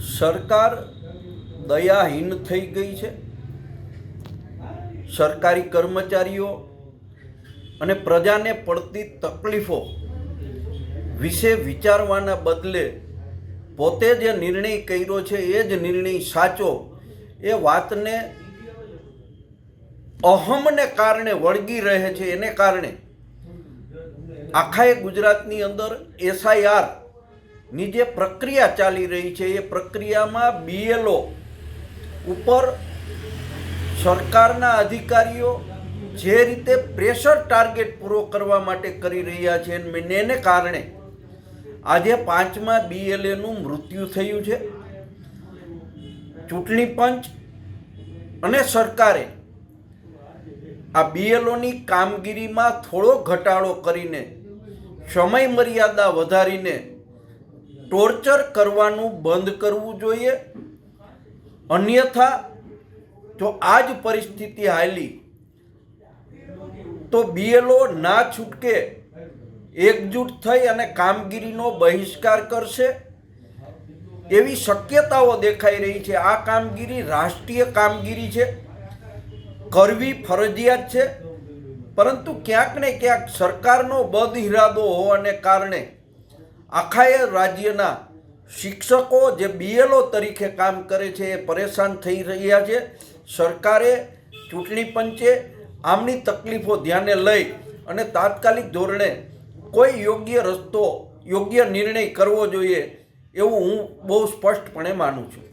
સરકાર દયાહીન થઈ ગઈ છે. સરકારી કર્મચારીઓ અને પ્રજાને પડતી તકલીફો વિશે વિચારવાના બદલે પોતે જે નિર્ણય કર્યો છે એ જ નિર્ણય સાચો એ વાતને અહમને કારણે વળગી રહે છે. એને કારણે આખા ગુજરાતની અંદર SIR ની જે પ્રક્રિયા ચાલી રહી છે એ પ્રક્રિયામાં BLO ઉપર સરકારના અધિકારીઓ જે રીતે પ્રેશર ટાર્ગેટ પૂરો કરવા માટે કરી રહ્યા છે એને કારણે આજે 5મા BLAનું મૃત્યુ થયું છે. ચૂંટણી પંચ અને સરકારે આ BLOની કામગીરીમાં થોડો ઘટાડો કરીને સમય મર્યાદા વધારીને ટોર્ચર કરવાનું બંધ કરવું જોઈએ. અન્યથા જો આ જ પરિસ્થિતિ હાલી તો BLO ના છૂટકે એકજૂટ થઈ અને કામગીરીનો બહિષ્કાર કરશે એવી શક્યતાઓ દેખાઈ રહી છે. આ કામગીરી રાષ્ટ્રીય કામગીરી છે, કરવી ફરજિયાત છે, પરંતુ ક્યાંક ને ક્યાંક સરકારનો બદ ઇરાદો હોવાને કારણે આખા રાજ્યના શિક્ષકો જે BLO તરીકે કામ કરે છે એ પરેશાન થઈ રહ્યા છે. સરકારે, ચૂંટણી પંચે આમની તકલીફો ધ્યાને લઈ અને તાત્કાલિક ધોરણે કોઈ યોગ્ય રસ્તો, યોગ્ય નિર્ણય કરવો જોઈએ એવું હું બહુ સ્પષ્ટપણે માનું છું.